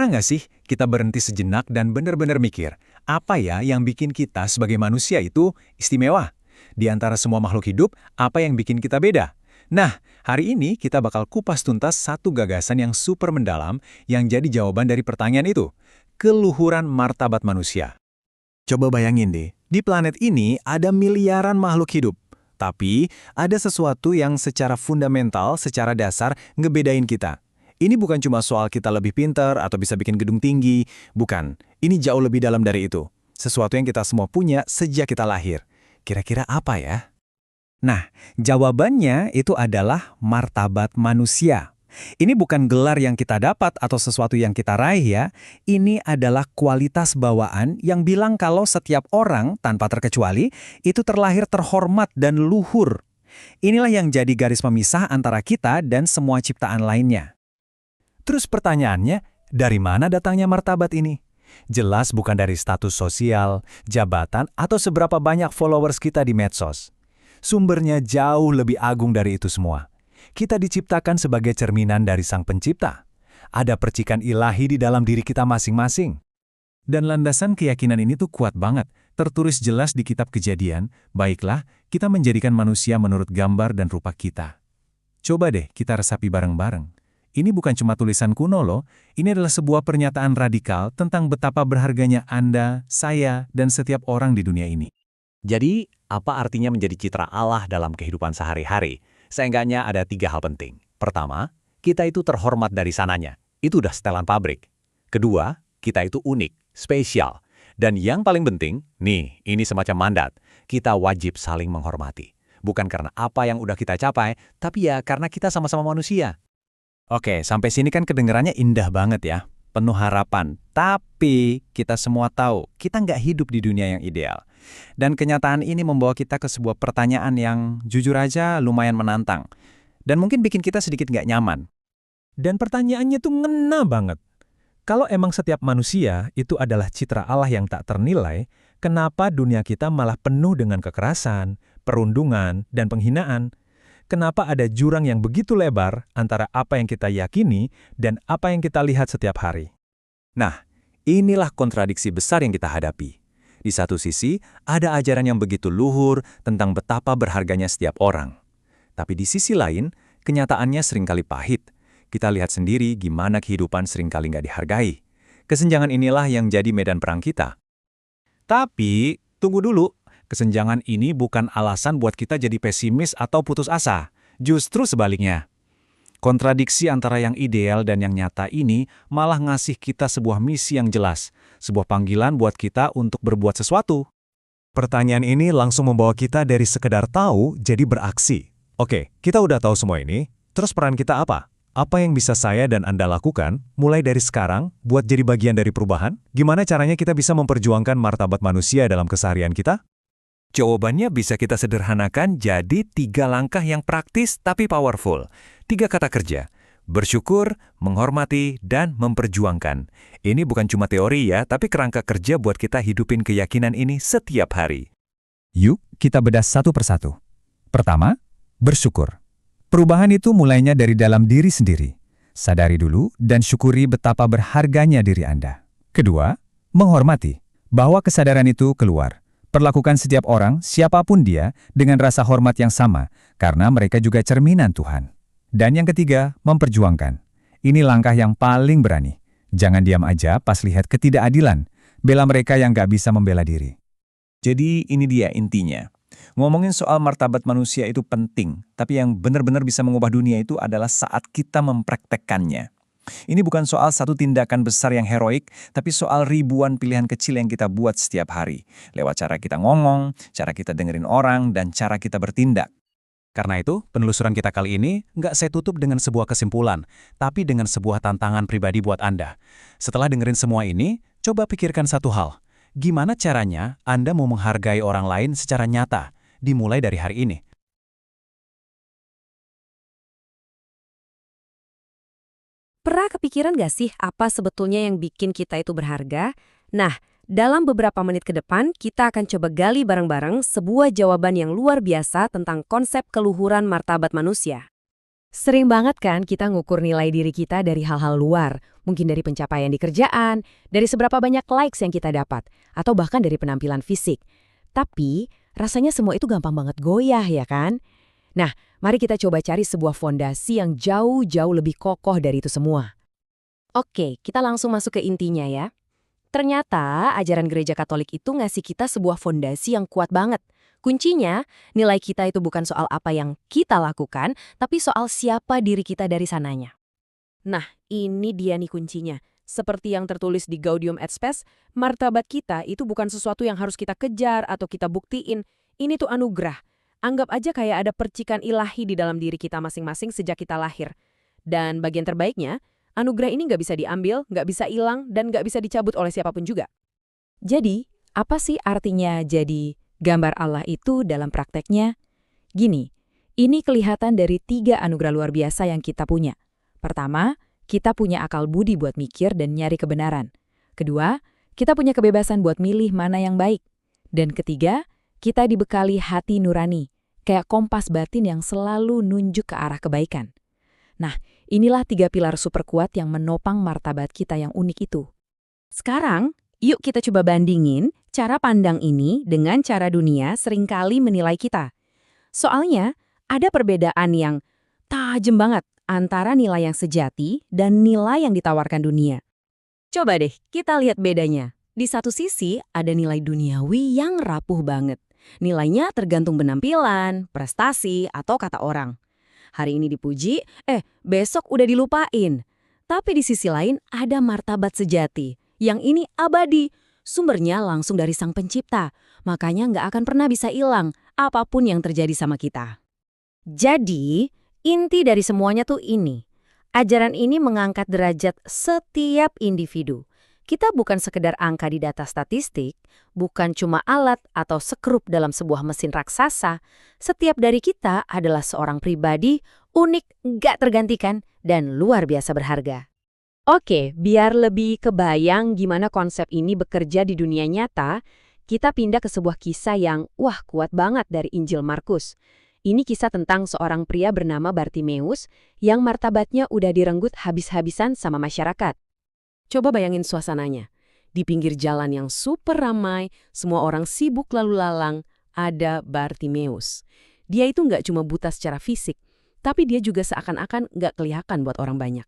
Pernah nggak sih kita berhenti sejenak dan benar-benar mikir, apa ya yang bikin kita sebagai manusia itu istimewa? Di antara semua makhluk hidup, apa yang bikin kita beda? Nah, hari ini kita bakal kupas tuntas satu gagasan yang super mendalam yang jadi jawaban dari pertanyaan itu. Keluhuran martabat manusia. Coba bayangin deh, di planet ini ada miliaran makhluk hidup. Tapi, ada sesuatu yang secara fundamental, secara dasar, ngebedain kita. Ini bukan cuma soal kita lebih pintar atau bisa bikin gedung tinggi. Bukan, ini jauh lebih dalam dari itu. Sesuatu yang kita semua punya sejak kita lahir. Kira-kira apa ya? Nah, jawabannya itu adalah martabat manusia. Ini bukan gelar yang kita dapat atau sesuatu yang kita raih ya. Ini adalah kualitas bawaan yang bilang kalau setiap orang, tanpa terkecuali, itu terlahir terhormat dan luhur. Inilah yang jadi garis pemisah antara kita dan semua ciptaan lainnya. Terus pertanyaannya, dari mana datangnya martabat ini? Jelas bukan dari status sosial, jabatan, atau seberapa banyak followers kita di medsos. Sumbernya jauh lebih agung dari itu semua. Kita diciptakan sebagai cerminan dari Sang Pencipta. Ada percikan ilahi di dalam diri kita masing-masing. Dan landasan keyakinan ini tuh kuat banget, tertulis jelas di kitab Kejadian, baiklah, kita menjadikan manusia menurut gambar dan rupa kita. Coba deh kita resapi bareng-bareng. Ini bukan cuma tulisan kuno loh, ini adalah sebuah pernyataan radikal tentang betapa berharganya Anda, saya, dan setiap orang di dunia ini. Jadi, apa artinya menjadi citra Allah dalam kehidupan sehari-hari? Seenggaknya ada 3 hal penting. Pertama, kita itu terhormat dari sananya. Itu udah setelan pabrik. Kedua, kita itu unik, spesial. Dan yang paling penting, nih, ini semacam mandat. Kita wajib saling menghormati. Bukan karena apa yang udah kita capai, tapi ya karena kita sama-sama manusia. Oke, sampai sini kan kedengarannya indah banget ya. Penuh harapan. Tapi kita semua tahu, kita nggak hidup di dunia yang ideal. Dan kenyataan ini membawa kita ke sebuah pertanyaan yang jujur aja lumayan menantang. Dan mungkin bikin kita sedikit nggak nyaman. Dan pertanyaannya tuh ngena banget. Kalau emang setiap manusia itu adalah citra Allah yang tak ternilai, kenapa dunia kita malah penuh dengan kekerasan, perundungan, dan penghinaan? Kenapa ada jurang yang begitu lebar antara apa yang kita yakini dan apa yang kita lihat setiap hari? Nah, inilah kontradiksi besar yang kita hadapi. Di satu sisi, ada ajaran yang begitu luhur tentang betapa berharganya setiap orang. Tapi di sisi lain, kenyataannya seringkali pahit. Kita lihat sendiri gimana kehidupan seringkali nggak dihargai. Kesenjangan inilah yang jadi medan perang kita. Tapi, tunggu dulu. Kesenjangan ini bukan alasan buat kita jadi pesimis atau putus asa. Justru sebaliknya. Kontradiksi antara yang ideal dan yang nyata ini malah ngasih kita sebuah misi yang jelas, sebuah panggilan buat kita untuk berbuat sesuatu. Pertanyaan ini langsung membawa kita dari sekedar tahu jadi beraksi. Oke, kita udah tahu semua ini, terus peran kita apa? Apa yang bisa saya dan Anda lakukan, mulai dari sekarang, buat jadi bagian dari perubahan? Gimana caranya kita bisa memperjuangkan martabat manusia dalam keseharian kita? Jawabannya bisa kita sederhanakan jadi 3 langkah yang praktis tapi powerful. 3 kata kerja, bersyukur, menghormati, dan memperjuangkan. Ini bukan cuma teori ya, tapi kerangka kerja buat kita hidupin keyakinan ini setiap hari. Yuk, kita bedah satu persatu. Pertama, bersyukur. Perubahan itu mulainya dari dalam diri sendiri. Sadari dulu dan syukuri betapa berharganya diri Anda. Kedua, menghormati. Bahwa kesadaran itu keluar. Perlakukan setiap orang, siapapun dia, dengan rasa hormat yang sama, karena mereka juga cerminan Tuhan. Dan yang ketiga, memperjuangkan. Ini langkah yang paling berani. Jangan diam aja pas lihat ketidakadilan. Bela mereka yang gak bisa membela diri. Jadi ini dia intinya. Ngomongin soal martabat manusia itu penting, tapi yang benar-benar bisa mengubah dunia itu adalah saat kita mempraktekkannya. Ini bukan soal satu tindakan besar yang heroik, tapi soal ribuan pilihan kecil yang kita buat setiap hari. Lewat cara kita ngomong, cara kita dengerin orang, dan cara kita bertindak. Karena itu, penelusuran kita kali ini nggak saya tutup dengan sebuah kesimpulan, tapi dengan sebuah tantangan pribadi buat Anda. Setelah dengerin semua ini, coba pikirkan satu hal. Gimana caranya Anda mau menghargai orang lain secara nyata, dimulai dari hari ini? Pernah kepikiran gak sih apa sebetulnya yang bikin kita itu berharga? Nah, dalam beberapa menit ke depan, kita akan coba gali bareng-bareng sebuah jawaban yang luar biasa tentang konsep keluhuran martabat manusia. Sering banget kan kita ngukur nilai diri kita dari hal-hal luar, mungkin dari pencapaian di kerjaan, dari seberapa banyak likes yang kita dapat, atau bahkan dari penampilan fisik. Tapi, rasanya semua itu gampang banget goyah ya kan? Nah, mari kita coba cari sebuah fondasi yang jauh-jauh lebih kokoh dari itu semua. Oke, kita langsung masuk ke intinya ya. Ternyata ajaran gereja Katolik itu ngasih kita sebuah fondasi yang kuat banget. Kuncinya, nilai kita itu bukan soal apa yang kita lakukan, tapi soal siapa diri kita dari sananya. Nah, ini dia nih kuncinya. Seperti yang tertulis di Gaudium et Spes, martabat kita itu bukan sesuatu yang harus kita kejar atau kita buktiin. Ini tuh anugerah. Anggap aja kayak ada percikan ilahi di dalam diri kita masing-masing sejak kita lahir. Dan bagian terbaiknya, anugerah ini nggak bisa diambil, nggak bisa hilang, dan nggak bisa dicabut oleh siapapun juga. Jadi, apa sih artinya jadi gambar Allah itu dalam prakteknya? Gini, ini kelihatan dari 3 anugerah luar biasa yang kita punya. Pertama, kita punya akal budi buat mikir dan nyari kebenaran. Kedua, kita punya kebebasan buat milih mana yang baik. Dan ketiga, kita dibekali hati nurani, kayak kompas batin yang selalu nunjuk ke arah kebaikan. Nah, inilah 3 pilar super kuat yang menopang martabat kita yang unik itu. Sekarang, yuk kita coba bandingin cara pandang ini dengan cara dunia seringkali menilai kita. Soalnya, ada perbedaan yang tajam banget antara nilai yang sejati dan nilai yang ditawarkan dunia. Coba deh, kita lihat bedanya. Di satu sisi, ada nilai duniawi yang rapuh banget. Nilainya tergantung penampilan, prestasi, atau kata orang. Hari ini dipuji, besok udah dilupain. Tapi di sisi lain ada martabat sejati. Yang ini abadi. Sumbernya langsung dari Sang Pencipta. Makanya nggak akan pernah bisa hilang apapun yang terjadi sama kita. Jadi, inti dari semuanya tuh ini. Ajaran ini mengangkat derajat setiap individu. Kita bukan sekedar angka di data statistik, bukan cuma alat atau sekrup dalam sebuah mesin raksasa. Setiap dari kita adalah seorang pribadi, unik, nggak tergantikan, dan luar biasa berharga. Oke, biar lebih kebayang gimana konsep ini bekerja di dunia nyata, kita pindah ke sebuah kisah yang, kuat banget dari Injil Markus. Ini kisah tentang seorang pria bernama Bartimeus yang martabatnya udah direnggut habis-habisan sama masyarakat. Coba bayangin suasananya. Di pinggir jalan yang super ramai, semua orang sibuk lalu lalang, ada Bartimeus. Dia itu nggak cuma buta secara fisik, tapi dia juga seakan-akan nggak kelihatan buat orang banyak.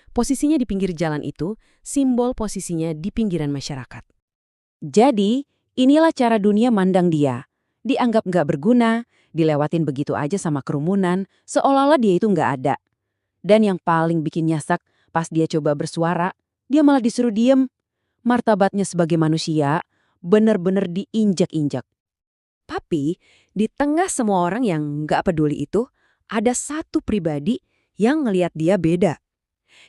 Posisinya di pinggir jalan itu, simbol posisinya di pinggiran masyarakat. Jadi, inilah cara dunia mandang dia. Dianggap nggak berguna, dilewatin begitu aja sama kerumunan, seolah-olah dia itu nggak ada. Dan yang paling bikin nyasak, pas dia coba bersuara, dia malah disuruh diem. Martabatnya sebagai manusia benar-benar diinjak-injak. Tapi di tengah semua orang yang nggak peduli itu, ada satu pribadi yang ngelihat dia beda.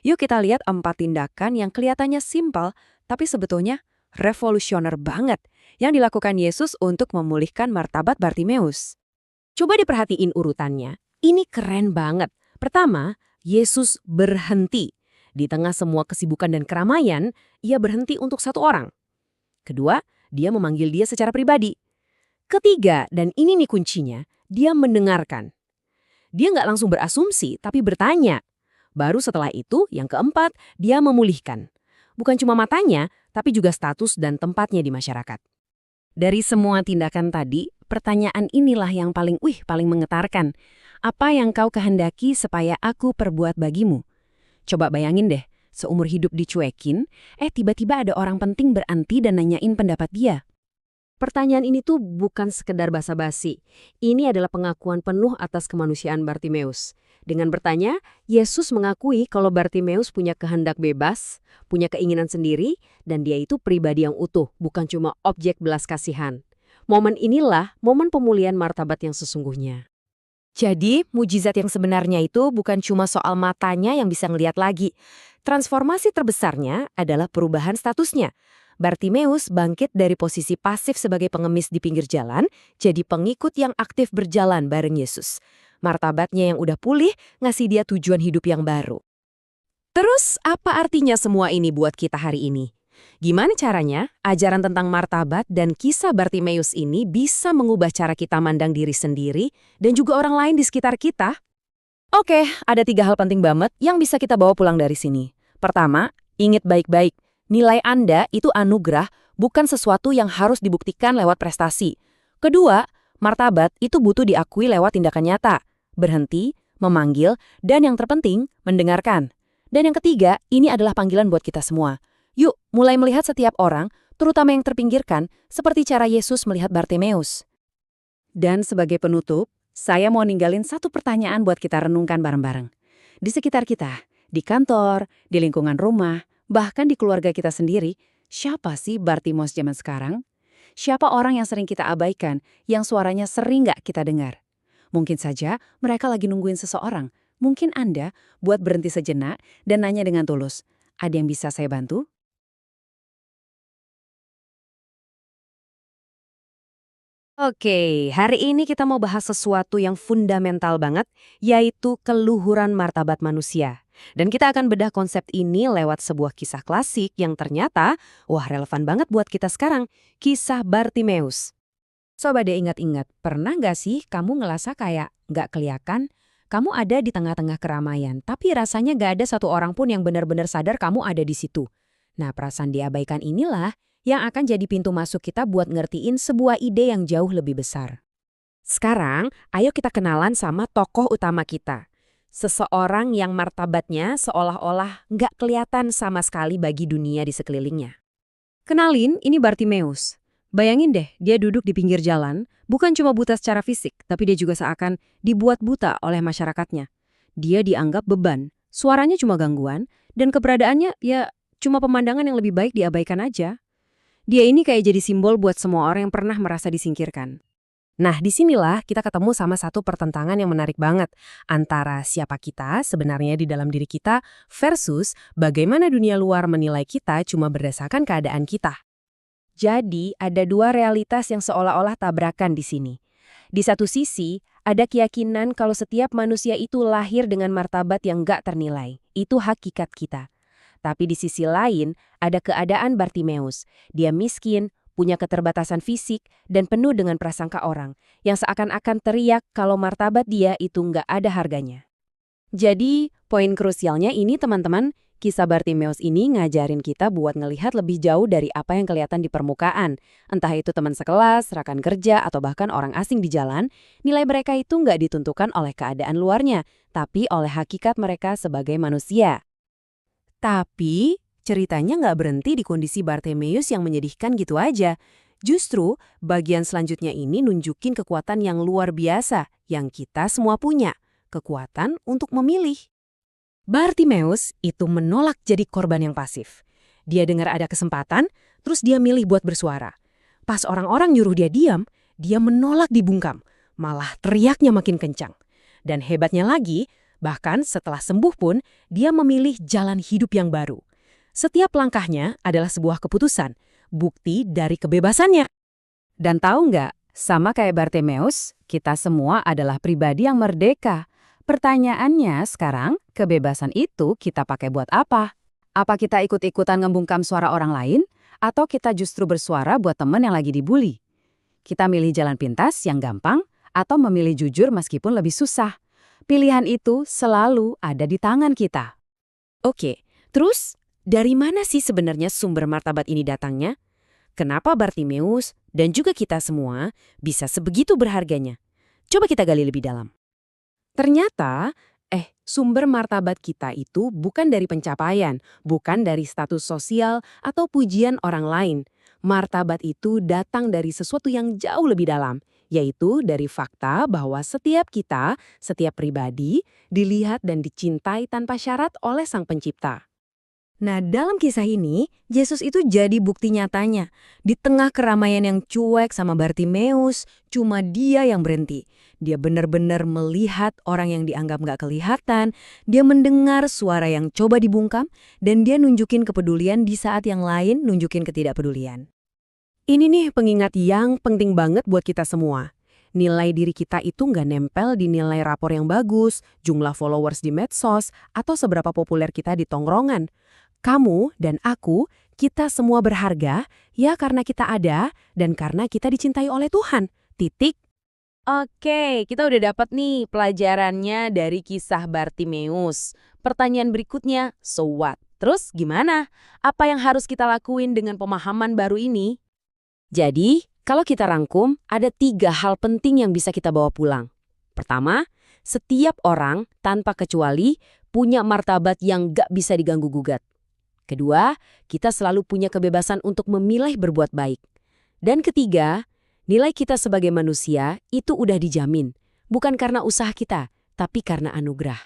Yuk kita lihat 4 tindakan yang kelihatannya simpel, tapi sebetulnya revolusioner banget yang dilakukan Yesus untuk memulihkan martabat Bartimeus. Coba diperhatiin urutannya. Ini keren banget. Pertama, Yesus berhenti. Di tengah semua kesibukan dan keramaian, ia berhenti untuk satu orang. Kedua, dia memanggil dia secara pribadi. Ketiga, dan ini nih kuncinya, dia mendengarkan. Dia nggak langsung berasumsi, tapi bertanya. Baru setelah itu, yang keempat, dia memulihkan. Bukan cuma matanya, tapi juga status dan tempatnya di masyarakat. Dari semua tindakan tadi, pertanyaan inilah yang paling menggetarkan. Apa yang kau kehendaki supaya aku perbuat bagimu? Coba bayangin deh, seumur hidup dicuekin, tiba-tiba ada orang penting beranti dan nanyain pendapat dia. Pertanyaan ini tuh bukan sekedar basa-basi. Ini adalah pengakuan penuh atas kemanusiaan Bartimeus. Dengan bertanya, Yesus mengakui kalau Bartimeus punya kehendak bebas, punya keinginan sendiri, dan dia itu pribadi yang utuh, bukan cuma objek belas kasihan. Momen inilah momen pemulihan martabat yang sesungguhnya. Jadi, mujizat yang sebenarnya itu bukan cuma soal matanya yang bisa ngelihat lagi. Transformasi terbesarnya adalah perubahan statusnya. Bartimeus bangkit dari posisi pasif sebagai pengemis di pinggir jalan, jadi pengikut yang aktif berjalan bareng Yesus. Martabatnya yang udah pulih ngasih dia tujuan hidup yang baru. Terus, apa artinya semua ini buat kita hari ini? Gimana caranya ajaran tentang martabat dan kisah Bartimeus ini bisa mengubah cara kita mandang diri sendiri dan juga orang lain di sekitar kita? Oke, ada 3 hal penting banget yang bisa kita bawa pulang dari sini. Pertama, ingat baik-baik, nilai Anda itu anugerah, bukan sesuatu yang harus dibuktikan lewat prestasi. Kedua, martabat itu butuh diakui lewat tindakan nyata. Berhenti, memanggil, dan yang terpenting, mendengarkan. Dan yang ketiga, ini adalah panggilan buat kita semua. Yuk, mulai melihat setiap orang, terutama yang terpinggirkan, seperti cara Yesus melihat Bartimeus. Dan sebagai penutup, saya mau ninggalin satu pertanyaan buat kita renungkan bareng-bareng. Di sekitar kita, di kantor, di lingkungan rumah, bahkan di keluarga kita sendiri, siapa sih Bartimeus zaman sekarang? Siapa orang yang sering kita abaikan, yang suaranya sering nggak kita dengar? Mungkin saja mereka lagi nungguin seseorang. Mungkin Anda buat berhenti sejenak dan nanya dengan tulus, ada yang bisa saya bantu? Oke, hari ini kita mau bahas sesuatu yang fundamental banget, yaitu keluhuran martabat manusia. Dan kita akan bedah konsep ini lewat sebuah kisah klasik yang ternyata, relevan banget buat kita sekarang, kisah Bartimeus. Coba deh ingat-ingat, pernah nggak sih kamu ngerasa kayak nggak kelihatan? Kamu ada di tengah-tengah keramaian, tapi rasanya nggak ada satu orang pun yang benar-benar sadar kamu ada di situ. Nah, perasaan diabaikan inilah yang akan jadi pintu masuk kita buat ngertiin sebuah ide yang jauh lebih besar. Sekarang, ayo kita kenalan sama tokoh utama kita. Seseorang yang martabatnya seolah-olah nggak kelihatan sama sekali bagi dunia di sekelilingnya. Kenalin, ini Bartimeus. Bayangin deh, dia duduk di pinggir jalan, bukan cuma buta secara fisik, tapi dia juga seakan dibuat buta oleh masyarakatnya. Dia dianggap beban, suaranya cuma gangguan, dan keberadaannya ya cuma pemandangan yang lebih baik diabaikan aja. Dia ini kayak jadi simbol buat semua orang yang pernah merasa disingkirkan. Nah, disinilah kita ketemu sama satu pertentangan yang menarik banget antara siapa kita sebenarnya di dalam diri kita versus bagaimana dunia luar menilai kita cuma berdasarkan keadaan kita. Jadi, ada dua realitas yang seolah-olah tabrakan di sini. Di satu sisi, ada keyakinan kalau setiap manusia itu lahir dengan martabat yang gak ternilai. Itu hakikat kita. Tapi di sisi lain, ada keadaan Bartimeus. Dia miskin, punya keterbatasan fisik, dan penuh dengan prasangka orang, yang seakan-akan teriak kalau martabat dia itu nggak ada harganya. Jadi, poin krusialnya ini teman-teman, kisah Bartimeus ini ngajarin kita buat ngelihat lebih jauh dari apa yang kelihatan di permukaan. Entah itu teman sekelas, rekan kerja, atau bahkan orang asing di jalan, nilai mereka itu nggak ditentukan oleh keadaan luarnya, tapi oleh hakikat mereka sebagai manusia. Tapi, ceritanya nggak berhenti di kondisi Bartimeus yang menyedihkan gitu aja. Justru, bagian selanjutnya ini nunjukin kekuatan yang luar biasa yang kita semua punya. Kekuatan untuk memilih. Bartimeus itu menolak jadi korban yang pasif. Dia dengar ada kesempatan, terus dia milih buat bersuara. Pas orang-orang nyuruh dia diam, dia menolak dibungkam. Malah teriaknya makin kencang. Dan hebatnya lagi, bahkan setelah sembuh pun, dia memilih jalan hidup yang baru. Setiap langkahnya adalah sebuah keputusan, bukti dari kebebasannya. Dan tahu nggak, sama kayak Bartimeus, kita semua adalah pribadi yang merdeka. Pertanyaannya sekarang, kebebasan itu kita pakai buat apa? Apa kita ikut-ikutan ngebungkam suara orang lain? Atau kita justru bersuara buat teman yang lagi dibully? Kita milih jalan pintas yang gampang, atau memilih jujur meskipun lebih susah? Pilihan itu selalu ada di tangan kita. Oke, terus dari mana sih sebenarnya sumber martabat ini datangnya? Kenapa Bartimeus dan juga kita semua bisa sebegitu berharganya? Coba kita gali lebih dalam. Ternyata, sumber martabat kita itu bukan dari pencapaian, bukan dari status sosial atau pujian orang lain. Martabat itu datang dari sesuatu yang jauh lebih dalam, yaitu dari fakta bahwa setiap kita, setiap pribadi, dilihat dan dicintai tanpa syarat oleh Sang Pencipta. Nah, dalam kisah ini, Yesus itu jadi bukti nyatanya. Di tengah keramaian yang cuek sama Bartimeus, cuma dia yang berhenti. Dia benar-benar melihat orang yang dianggap nggak kelihatan, dia mendengar suara yang coba dibungkam, dan dia nunjukin kepedulian di saat yang lain nunjukin ketidakpedulian. Ini nih pengingat yang penting banget buat kita semua. Nilai diri kita itu nggak nempel di nilai rapor yang bagus, jumlah followers di medsos, atau seberapa populer kita di tongkrongan. Kamu dan aku, kita semua berharga, ya karena kita ada dan karena kita dicintai oleh Tuhan. Titik. Oke, kita udah dapat nih pelajarannya dari kisah Bartimeus. Pertanyaan berikutnya, so what? Terus gimana? Apa yang harus kita lakuin dengan pemahaman baru ini? Jadi, kalau kita rangkum, ada 3 hal penting yang bisa kita bawa pulang. Pertama, setiap orang tanpa kecuali punya martabat yang gak bisa diganggu-gugat. Kedua, kita selalu punya kebebasan untuk memilih berbuat baik. Dan ketiga, nilai kita sebagai manusia itu udah dijamin, bukan karena usaha kita, tapi karena anugerah.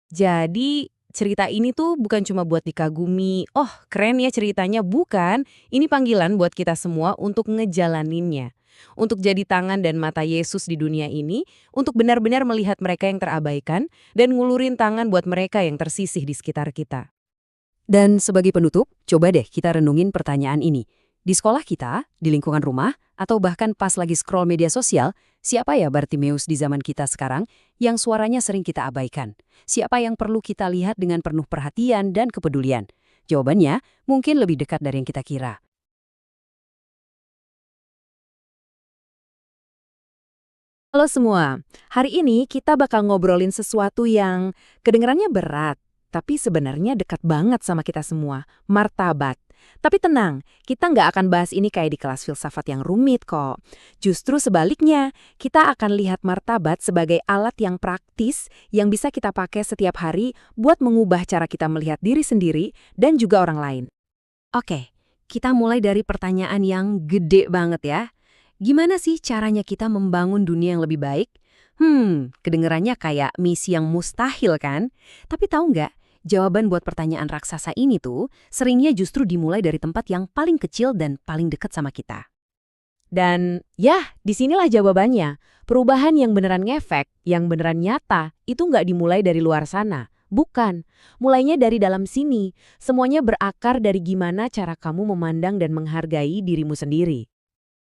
Jadi, cerita ini tuh bukan cuma buat dikagumi, oh keren ya ceritanya, bukan. Ini panggilan buat kita semua untuk ngejalaninnya. Untuk jadi tangan dan mata Yesus di dunia ini, untuk benar-benar melihat mereka yang terabaikan, dan ngulurin tangan buat mereka yang tersisih di sekitar kita. Dan sebagai penutup, coba deh kita renungin pertanyaan ini. Di sekolah kita, di lingkungan rumah, atau bahkan pas lagi scroll media sosial, siapa ya Bartimeus di zaman kita sekarang yang suaranya sering kita abaikan? Siapa yang perlu kita lihat dengan penuh perhatian dan kepedulian? Jawabannya mungkin lebih dekat dari yang kita kira. Halo semua, hari ini kita bakal ngobrolin sesuatu yang kedengarannya berat, tapi sebenarnya dekat banget sama kita semua, martabat. Tapi tenang, kita nggak akan bahas ini kayak di kelas filsafat yang rumit kok. Justru sebaliknya, kita akan lihat martabat sebagai alat yang praktis yang bisa kita pakai setiap hari buat mengubah cara kita melihat diri sendiri dan juga orang lain. Oke, kita mulai dari pertanyaan yang gede banget ya. Gimana sih caranya kita membangun dunia yang lebih baik? Kedengerannya kayak misi yang mustahil kan? Tapi tahu nggak? Jawaban buat pertanyaan raksasa ini tuh seringnya justru dimulai dari tempat yang paling kecil dan paling dekat sama kita. Dan ya, disinilah jawabannya. Perubahan yang beneran ngefek, yang beneran nyata, itu nggak dimulai dari luar sana. Bukan. Mulainya dari dalam sini. Semuanya berakar dari gimana cara kamu memandang dan menghargai dirimu sendiri.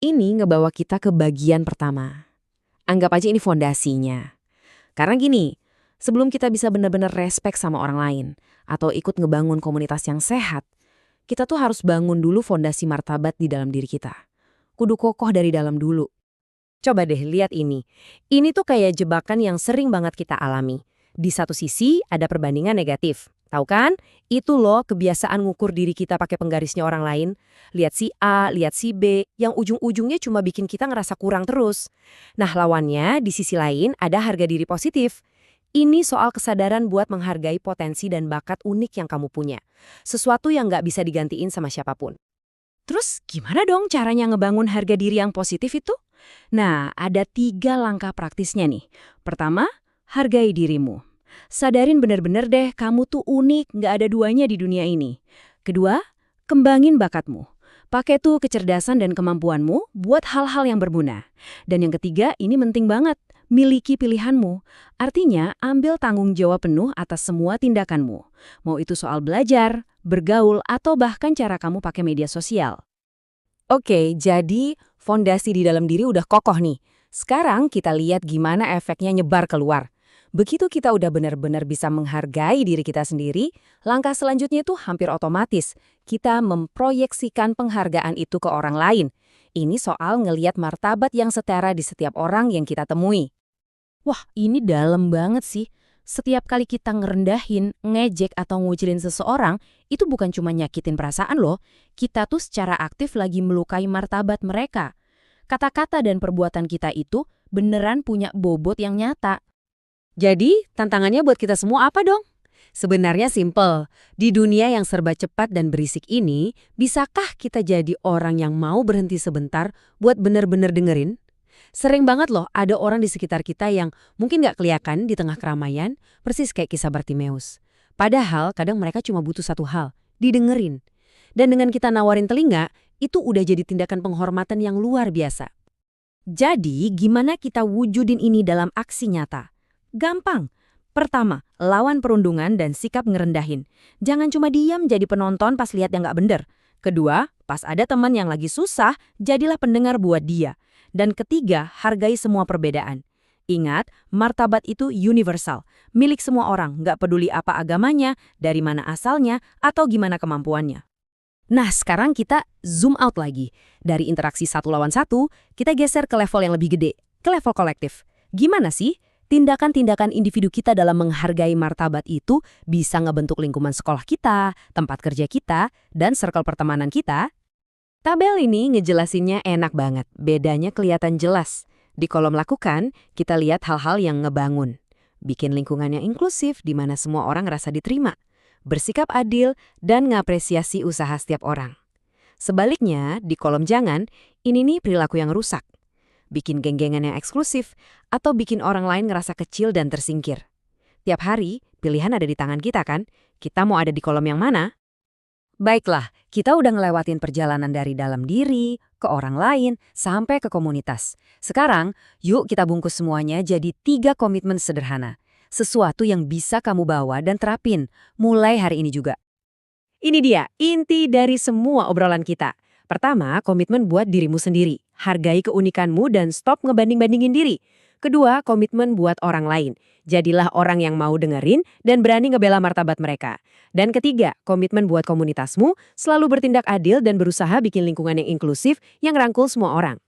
Ini ngebawa kita ke bagian pertama. Anggap aja ini fondasinya. Karena gini, sebelum kita bisa benar-benar respek sama orang lain atau ikut ngebangun komunitas yang sehat, kita tuh harus bangun dulu fondasi martabat di dalam diri kita. Kudu kokoh dari dalam dulu. Coba deh lihat ini. Ini tuh kayak jebakan yang sering banget kita alami. Di satu sisi ada perbandingan negatif. Tahu kan? Itu loh kebiasaan ngukur diri kita pakai penggarisnya orang lain. Lihat si A, lihat si B, yang ujung-ujungnya cuma bikin kita ngerasa kurang terus. Nah lawannya di sisi lain ada harga diri positif. Ini soal kesadaran buat menghargai potensi dan bakat unik yang kamu punya. Sesuatu yang nggak bisa digantiin sama siapapun. Terus gimana dong caranya ngebangun harga diri yang positif itu? Nah, ada 3 langkah praktisnya nih. Pertama, hargai dirimu. Sadarin bener-bener deh kamu tuh unik, nggak ada duanya di dunia ini. Kedua, kembangin bakatmu. Pakai tuh kecerdasan dan kemampuanmu buat hal-hal yang berguna. Dan yang ketiga, ini penting banget, miliki pilihanmu. Artinya, ambil tanggung jawab penuh atas semua tindakanmu. Mau itu soal belajar, bergaul, atau bahkan cara kamu pakai media sosial. Oke, jadi fondasi di dalam diri udah kokoh nih. Sekarang kita lihat gimana efeknya nyebar keluar. Begitu kita udah benar-benar bisa menghargai diri kita sendiri, langkah selanjutnya itu hampir otomatis. Kita memproyeksikan penghargaan itu ke orang lain. Ini soal ngeliat martabat yang setara di setiap orang yang kita temui. Wah, ini dalam banget sih. Setiap kali kita ngerendahin, ngejek atau ngucilin seseorang, itu bukan cuma nyakitin perasaan loh. Kita tuh secara aktif lagi melukai martabat mereka. Kata-kata dan perbuatan kita itu beneran punya bobot yang nyata. Jadi, tantangannya buat kita semua apa dong? Sebenarnya simple. Di dunia yang serba cepat dan berisik ini, bisakah kita jadi orang yang mau berhenti sebentar buat bener-bener dengerin? Sering banget loh ada orang di sekitar kita yang mungkin nggak kelihatan di tengah keramaian, persis kayak kisah Bartimeus. Padahal kadang mereka cuma butuh satu hal, didengerin. Dan dengan kita nawarin telinga, itu udah jadi tindakan penghormatan yang luar biasa. Jadi, gimana kita wujudin ini dalam aksi nyata? Gampang. Pertama, lawan perundungan dan sikap ngerendahin. Jangan cuma diam jadi penonton pas lihat yang nggak bener. Kedua, pas ada teman yang lagi susah, jadilah pendengar buat dia. Dan ketiga, hargai semua perbedaan. Ingat, martabat itu universal, milik semua orang, nggak peduli apa agamanya, dari mana asalnya, atau gimana kemampuannya. Nah, sekarang kita zoom out lagi. Dari interaksi 1 lawan 1, kita geser ke level yang lebih gede. ke level kolektif. Gimana sih tindakan-tindakan individu kita dalam menghargai martabat itu bisa ngebentuk lingkungan sekolah kita, tempat kerja kita, dan circle pertemanan kita? Tabel ini ngejelasinnya enak banget, bedanya kelihatan jelas. Di kolom lakukan, kita lihat hal-hal yang ngebangun. Bikin lingkungan yang inklusif di mana semua orang rasa diterima, bersikap adil, dan ngapresiasi usaha setiap orang. Sebaliknya, di kolom jangan, ini nih perilaku yang rusak. Bikin geng-gengan yang eksklusif, atau bikin orang lain ngerasa kecil dan tersingkir. Tiap hari, pilihan ada di tangan kita kan? Kita mau ada di kolom yang mana? Baiklah, kita udah ngelewatin perjalanan dari dalam diri, ke orang lain, sampai ke komunitas. Sekarang, yuk kita bungkus semuanya jadi 3 komitmen sederhana. Sesuatu yang bisa kamu bawa dan terapin, mulai hari ini juga. Ini dia, inti dari semua obrolan kita. Pertama, komitmen buat dirimu sendiri. Hargai keunikanmu dan stop ngebanding-bandingin diri. Kedua, komitmen buat orang lain. Jadilah orang yang mau dengerin dan berani ngebela martabat mereka. Dan ketiga, komitmen buat komunitasmu, selalu bertindak adil dan berusaha bikin lingkungan yang inklusif yang rangkul semua orang.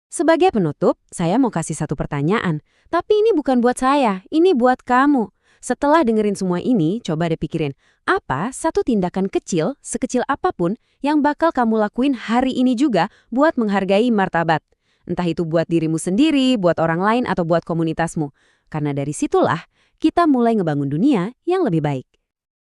Sebagai penutup, saya mau kasih satu pertanyaan. Tapi ini bukan buat saya, ini buat kamu. Setelah dengerin semua ini, coba deh pikirin, apa satu tindakan kecil, sekecil apapun, yang bakal kamu lakuin hari ini juga buat menghargai martabat. Entah itu buat dirimu sendiri, buat orang lain, atau buat komunitasmu. Karena dari situlah, kita mulai ngebangun dunia yang lebih baik.